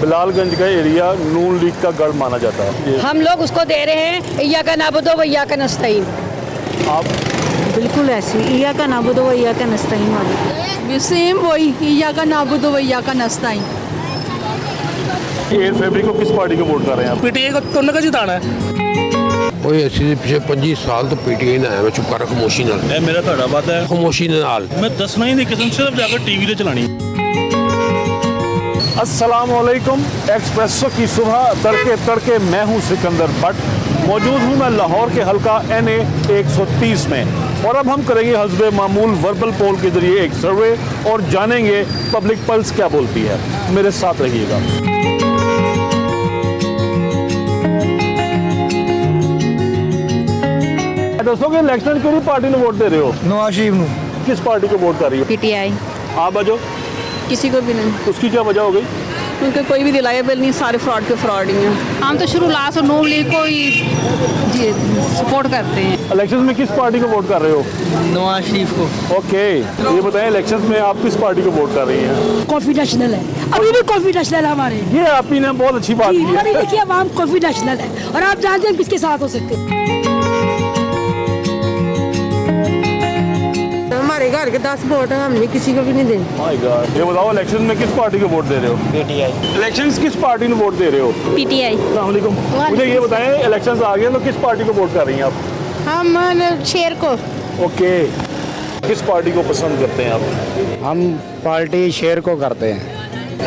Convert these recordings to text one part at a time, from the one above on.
बिलालगंज का एरिया नून लीग का गढ़ माना जाता है। हम लोग उसको दे रहे हैं इय्याका नअबुदु व इय्याका नस्तईन। आप बिल्कुल ऐसी इय्याका नअबुदु व इय्याका नस्तईन वाली सेम वही इय्याका नअबुदु व इय्याका नस्तईन। 8 फरवरी को किस पार्टी को वोट कर रहे हैं आप? पीटीआई को तो नका जिताना है। ओए ਅਸੀਂ ਪਿਛੇ 25 ਸਾਲ ਤੋਂ ਪੀਟੀਆਈ ਨਾਲ ਆਇਆ ਮੈਂ ਚੁੱਪ ਕਰ ਖਾਮੋਸ਼ੀ ਨਾਲ ਇਹ ਮੇਰਾ ਤੁਹਾਡਾ ਵਾਅਦਾ ਹੈ ਖਾਮੋਸ਼ੀ ਨਾਲ ਮੈਂ ਦੱਸਣਾ ਹੀ ਨਹੀਂ ਕਿਸੇ ਨੂੰ ਸਿਰਫ ਜਾ ਕੇ ਟੀਵੀ ਤੇ ਚਲਾਣੀ। अस्सलामुअलैकुम। एक्सप्रेसो की सुबह तड़के तड़के मैं हूं सिकंदर भट्ट। मौजूद हूं मैं लाहौर के हल्का NA 130 में और अब हम करेंगे हस्बे मामूल वर्बल पोल के जरिए एक सर्वे और जानेंगे पब्लिक पल्स क्या बोलती है। मेरे साथ रहिएगा। दोस्तों के इलेक्शन की पार्टी ने वोट दे रहे हो? नवाज शरीफ नू। किस पार्टी को वोट कर रही हो? पीटीआई। आप बजो। किसी को भी नहीं, उसकी क्या वजह हो गई? क्योंकि कोई भी रिलायबल नहीं, सारे फ्रॉड के फ्रॉड ही हैं। हम तो शुरू लास्ट और नून लीग को ही जी सपोर्ट करते हैं। इलेक्शन में किस पार्टी को वोट कर रहे हो? नवाज शरीफ को। ओके, ये बताएं इलेक्शन में आप किस पार्टी को वोट कर रही हैं? कॉफी नेशनल है, अभी भी कॉफी नेशनल है हमारे। ये आप ही ने बहुत अच्छी बात की है। अरे देखिए आवाम कॉफी नेशनल है और आप जानते हैं किसके साथ हो सकते हैं। हमारे घर के 10 वोट हैं, हमने किसी को भी नहीं देंगे। My God. ये बताओ इलेक्शन में किस पार्टी को वोट दे रहे हो? पीटीआई। इलेक्शंस किस पार्टी को वोट दे रहे हो? पीटीआई। अस्सलाम वालेकुम। मुझे ये बताएं इलेक्शंस आ गए तो किस पार्टी को वोट कर रही हैं आप? हम शेर को। ओके, किस पार्टी को पसंद करते हैं आप? हम पार्टी शेर को करते हैं।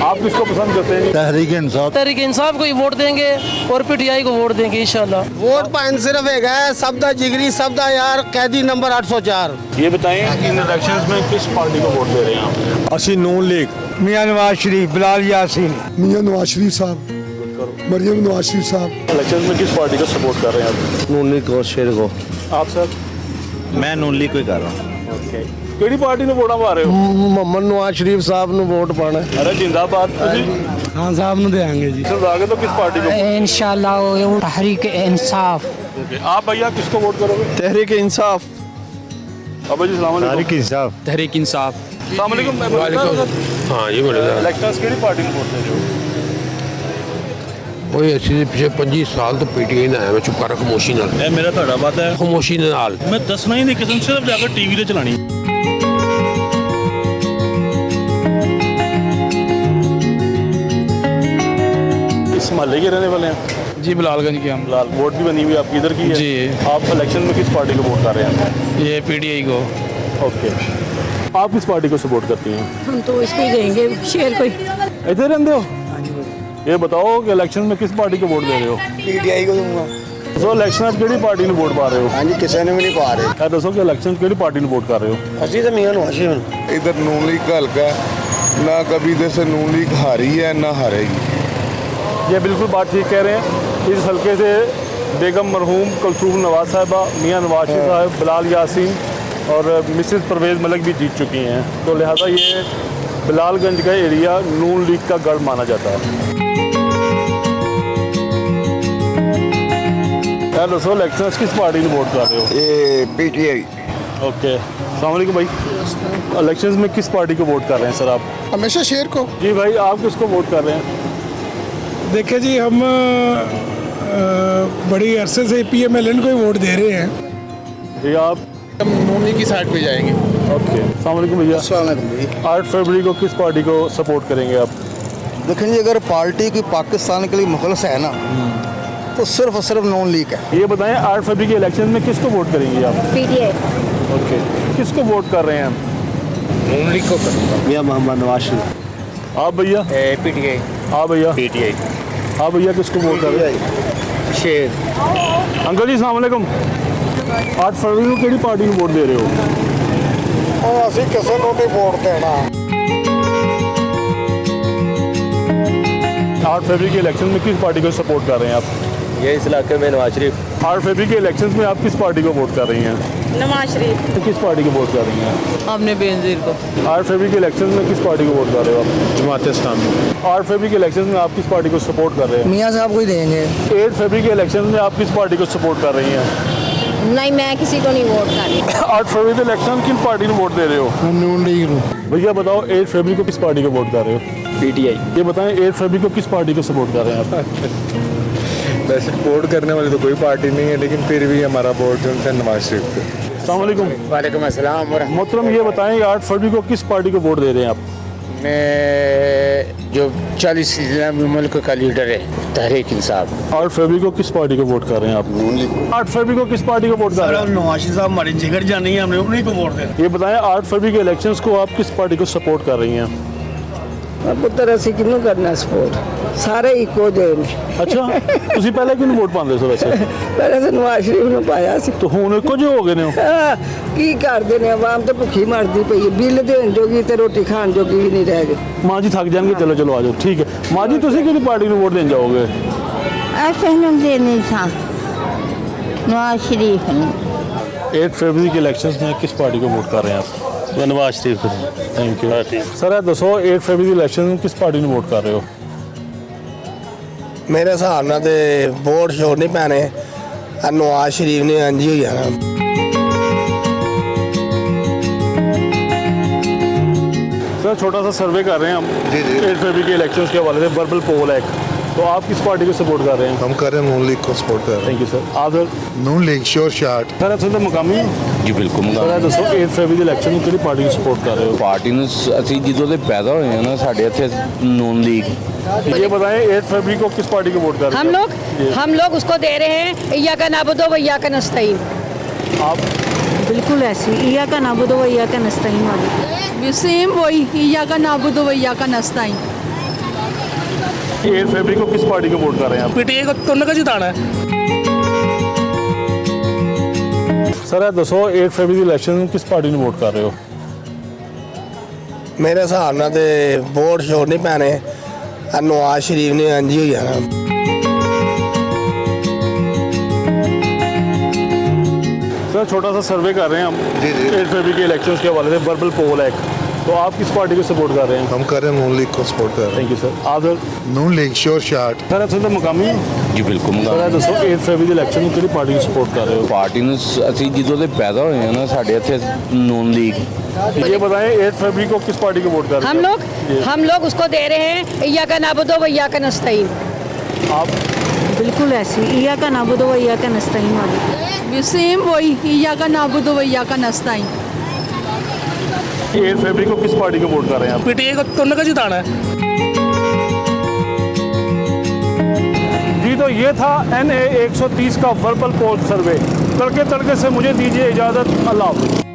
आप किसको पसंद करते हैं? तहरीक इंसाफ। तहरीक इंसाफ को ही वोट देंगे और पीटीआई को वोट देंगे इंशाल्लाह। वोट पाइन सिर्फ एक है, सबदा जिगरी सबदा यार, कैदी नंबर 804। ये बताएं कि इन इलेक्शंस में किस पार्टी को वोट दे रहे हैं आप? असी नून लीग। मियां नवाज शरीफ, बिलाल यासीन। मियां नवाज शरीफ साहब, मरियम नवाज शरीफ साहब। इलेक्शंस में किस पार्टी को सपोर्ट कर रहे हैं आप? नून लीग को, शेर को। आप सर? मैं नून लीग को ही कर रहा हूँ। ओके, ਕਿਹੜੀ ਪਾਰਟੀ ਨੂੰ ਵੋਟਾਂ ਪਾ ਰਹੇ ਹੋ? मोहम्मद नवाज शरीफ साहब ਨੂੰ ਵੋਟ ਪਾਣਾ। अरे जिंदाबाद। ਖਾਨ ਸਾਹਿਬ ਨੂੰ ਦੇਾਂਗੇ जी। इलेक्शंस आ गए तो किस पार्टी को? इंशाल्लाह तहरीक इंसाफ। ओके, आप भैया किसको वोट करोगे? तहरीक इंसाफ। अब जी सलाम अलैकुम। इंसाफ। तहरीक इंसाफ। अस्सलाम वालेकुम। हाँ जी बोले इलेक्शंस किहड़ी पार्टी ਨੂੰ ਵੋਟ ਦੇ ਰਹੇ ਹੋ? ओए ਅਸੀਂ ਪਿਛੇ 25 ਸਾਲ ਤੋਂ ਪੀਟੀਆਈ ਨਾਲ ਆਇਆ ਮੈਂ ਚੁੱਪ ਕਰ ਖਾਮੋਸ਼ੀ ਨਾਲ ਇਹ ਮੇਰਾ ਤੁਹਾਡਾ ਵਾਅਦਾ ਹੈ ਖਾਮੋਸ਼ੀ ਨਾਲ ਮੈਂ ਦੱਸਣਾ ਹੀ ਨਹੀਂ ਕਿਸੇ ਨੂੰ ਸਿਰਫ ਜਾ ਕੇ ਟੀਵੀ ਤੇ ਚਲਾਣੀ। इस मोहल्ले के रहने वाले हैं? जी बिलालगंज के हम। लाल वोट भी बनी हुई आपकी इधर की है? जी। आप इलेक्शन में किस पार्टी को वोट कर रहे हैं? ये पीटीआई को। ओके, आप किस पार्टी को सपोर्ट करती हैं? हम तो इसको ही देंगे, शेर को ही। इधर रहते हो? ये बताओ कि इलेक्शन में किस पार्टी को वोट दे रहे हो? पीटीआई को दूंगा। सो इलेक्शन किहड़ी पार्टी ਨੂੰ ਵੋਟ ਪਾ ਰਹੇ ਹੋ? हाँ जी, किसी ने भी नहीं पा रहे। ਇਹ ਦੱਸੋ ਕਿ ਇਲੈਕਸ਼ਨ ਕਿਹੜੀ ਪਾर्टी ਨੂੰ ਵੋਟ ਕਰ ਰਹੇ ਹੋ? ਅਸੀਂ ਤਾਂ मियां नवाज शरीफ। इधर नून लीग का हल्का है, ना कभी इधर से नून लीग हारी है ना हारेगी। ये बिल्कुल बात ठीक कह रहे हैं। इस हल्के से बेगम मरहूम कलसूम नवाज साहिबा, मियां नवाज शरीफ साहब, बिलाल यासीन और मिसेस परवेज़ मलिक भी जीत चुकी हैं। तो लिहाजा ये बिलालगंज का एरिया नून लीग का गढ़ माना जाता है। यार दोस्तों इलेक्शन किस पार्टी को वोट कर रहे हो? ये पीटीआई। ओके, अस्सलाम वालेकुम भाई। इलेक्शंस में किस पार्टी को वोट कर रहे हैं सर आप? हमेशा शेर को। जी भाई, आप किसको वोट कर रहे हैं? देखिए जी, हम बड़ी अरसे से PMLN को ही वोट दे रहे हैं। जी आप? हम नून लीग की साइड पे जाएंगे। ओके, अस्सलाम वालेकुम भैया। 8 फरवरी को किस पार्टी को सपोर्ट करेंगे आप? देखें जी, अगर पार्टी की पाकिस्तान के लिए मुखलस है ना तो सिर्फ और सिर्फ नून लीग है। ये बताएं 8 फरवरी के इलेक्शन में किसको वोट करेंगे आप? पीटीआई। ओके, किसको वोट कर रहे हैं आप? नून लीग को मियां मोहम्मद नवाज शरीफ। आप भैया? पीटीआई। हाँ भैया? पीटीआई। हाँ भैया, किसको वोट कर रहे हैं? शेर। अंकल जी अस्सलाम वालेकुम। 8 फरवरी को किहड़ी पार्टी को वोट दे रहे हो? और ਅਸੀਂ ਕਿਸੇ ਨੂੰ ਨਹੀਂ ਵੋਟ ਦੇਣਾ। 8 फरवरी के इलेक्शन में किस पार्टी को सपोर्ट कर रहे हैं आप? ये इस इलाके में नवाज शरीफ। 8 फरवरी के इलेक्शंस में आप किस पार्टी को वोट कर रही हैं? नवाज शरीफ। तो किस पार्टी को वोट कर रही हैं? हमने बेनजीर को। 8 फरवरी के इलेक्शन में किस पार्टी को वोट कर रहे हो आप? जमात इस्लामी। 8 फरवरी के इलेक्शन में आप किस पार्टी को सपोर्ट कर रहे हैं? मियां साहब को ही देंगे। 8 फरवरी के इलेक्शन में आप किस पार्टी को सपोर्ट कर रही हैं? नहीं, मैं किसी को नहीं वोट कर रही। 8 फरवरी के इलेक्शन किन पार्टी को वोट दे रहे हो? नून लीग ਨੂੰ भैया बताओ 8 फरवरी को किस पार्टी को वोट कर रहे हो? पीटीआई। ये बताएं 8 फरवरी को किस पार्टी को सपोर्ट कर रहे हैं आप? वैसे सपोर्ट करने वाली तो कोई पार्टी नहीं है, लेकिन फिर भी हमारा वोट जो है नवाज शरीफ पे। अस्सलाम वालेकुम। वालेकुम अस्सलाम व मोहतरम ये बताएं 8 फरवरी को किस पार्टी को वोट दे रहे हैं आप? मैं जो 40 इस्लामी मुल्क का लीडर है तहरीक इंसाफ 8 फरवरी को किस पार्टी को वोट कर रहे हैं आप? 8 फरवरी को किस पार्टी को वोट कर रहे हैं? नवाज साहब हमारी जिगर जानी है, हमने उन्हीं को वोट देना। ये बताएं 8 फरवरी के इलेक्शंस को आप किस पार्टी को सपोर्ट कर रही हैं? ਪੁੱਤਰ ਅਸੀਂ ਕਿਹਨੂੰ ਕਰਨਾ ਸਪੋਰਟ ਸਾਰੇ ਇੱਕੋ ਜਿਹੇ ਨੇ अच्छा ਤੁਸੀਂ ਪਹਿਲੇ ਕਿਹਨੂੰ ਵੋਟ ਪਾਉਂਦੇ ਸੀ ਵੈਸੇ? ਪਹਿਲਾਂ ਤਾਂ ਨਵਾਜ਼ ਸ਼ਰੀਫ ਨੂੰ ਪਾਇਆ ਸੀ तो ਹੁਣ ਇੱਕੋ ਜਿਹੇ ਹੋ ਗਏ ਨੇ ਹੋ? ਕੀ ਕਰਦੇ ਨੇ ਆਵਾਮ ਤਾਂ ਭੁੱਖੀ ਮਰਦੀ ਪਈ ਹੈ ਬਿੱਲ ਦੇਣ ਜੋਗੀ ਤੇ ਰੋਟੀ ਖਾਣ ਜੋਗੀ ਵੀ ਨਹੀਂ ਰਹਿ ਗਏ ਮਾਂ ਜੀ ਥੱਕ ਜਾਣਗੇ ਚਲੋ ਚਲੋ ਆ ਜਾਓ ਠੀਕ ਹੈ ਮਾਂ ਜੀ ਤੁਸੀਂ ਕਿਹੜੀ ਪਾਰਟੀ ਨੂੰ ਵੋਟ ਦੇਣ ਜਾਓਗੇ? ਐਸੇ ਨੂੰ ਦੇਣੀ ਥਾ ਨਵਾਜ਼ ਸ਼ਰੀਫ ਨੂੰ 8 फरवरी के इलेक्शंस में किस पार्टी को वोट कर रहे हैं आप? Nawaz Sharif thank you sir ਇਹ ਦੱਸੋ 8 फरवरी के इलेक्शन में किस पार्टी ਨੂੰ ਵੋਟ ਕਰ ਰਹੇ ਹੋ? ਮੇਰੇ ਹਿਸਾਬ ਨਾਲ ਤੇ ਵੋਟ ਛੋੜ ਨਹੀਂ ਪੈਣੇ ਨਵਾਜ਼ ਸ਼ਰੀਫ ਨੇ ਅੰਜੀ ਹੋਈ ਜਾਣਾ सर छोटा सा सर्वे कर रहे हैं हम 8 फरवरी के इलेक्शंस के हवाले से वर्बल पोल है तो आप किस पार्टी को सपोर्ट कर रहे हैं? हम कर रहे हैं नून लीग को सपोर्ट कर रहे थैंक यू सर आप सर नून लीग श्योर शॉट सर असल तो मुकामी ਜੀ ਬਿਲਕੁਲ सर ਇਹ ਦੱਸੋ 8 फरवरी ਦੇ ਇਲੈਕਸ਼ਨ ਨੂੰ ਕਿਹੜੀ ਪਾਰਟੀ ਨੂੰ ਸਪੋਰਟ ਕਰ ਰਹੇ ਹੋ? ਪਾਰਟੀ ਨੂੰ ਅਸੀਂ ਜਦੋਂ ਦੇ ਪੈਦਾ ਹੋਏ ਹਾਂ ਨਾ ਸਾਡੇ ਇੱਥੇ ਨੂਨ ਲੀਗ। ये बताएं 8 फरवरी को किस पार्टी को वोट कर रहे हो? हम लोग उसको दे रहे हैं या का नाबुदो व या का नस्तईन। आप बिल्कुल ऐसी ईया का नाबुदो व ईया का नस्तईन वाली सेम वही या का नाबुदो व या का नस्ताइन। 8 फरवरी को किस पार्टी को वोट कर रहे हैं आप? पीटीआई को तुमने का जिताना है। सर ਇਹ ਦੱਸੋ 8 फरवरी ਦੇ ਇਲੈਕਸ਼ਨ ਨੂੰ ਕਿਸ ਪਾਰਟੀ ਨੂੰ ਵੋਟ ਕਰ ਰਹੇ ਹੋ? ਮੇਰੇ ਹਿਸਾਬ ਨਾਲ ਤੇ ਵੋਟ ਛੋੜ ਨਹੀਂ ਪੈਣੇ ਨਵਾਜ਼ ਸ਼ਰੀਫ ਨੇ ਅੰਜੀ ਹੋਈ ਜਾਣਾ सर छोटा सा सर्वे कर रहे हैं हम 8 फरवरी के इलेक्शंस के हवाले से वर्बल पोल है तो आप किस पार्टी को सपोर्ट कर रहे हैं? हम कर रहे हैं नून लीग को सपोर्ट कर रहे थैंक यू सर आप सर हैं नून लीग श्योर शॉट सर असल तो मुकामी ਜੀ ਬਿਲਕੁਲ सर ਇਹ ਦੱਸੋ 8 फरवरी ਦੇ ਇਲੈਕਸ਼ਨ ਨੂੰ ਕਿਹੜੀ ਪਾਰਟੀ ਨੂੰ ਸਪੋਰਟ ਕਰ ਰਹੇ ਹੋ? ਪਾਰਟੀ ਨੂੰ ਅਸੀਂ ਜਦੋਂ ਦੇ ਪੈਦਾ ਹੋਏ ਹਾਂ ਨਾ ਸਾਡੇ ਇੱਥੇ ਨੂਨ ਲੀਗ। ये बताएं 8 फरवरी को किस पार्टी को वोट कर रहे हो? हम लोग उसको दे रहे हैं या का नाबुदो व या का नस्तईन। आप बिल्कुल ऐसी ईया का नाबुदो व ईया का नस्तईन वाली सेम वही या का नाबुदो व या का नस्ताइन। 8 फरवरी को किस पार्टी को वोट कर रहे हैं आप? पीटीआई को तुमने का जिताना है। जी तो ये था NA 130 का वर्बल पोल सर्वे। तड़के तड़के से मुझे दीजिए इजाज़त। अल्लाह हाफ़िज़।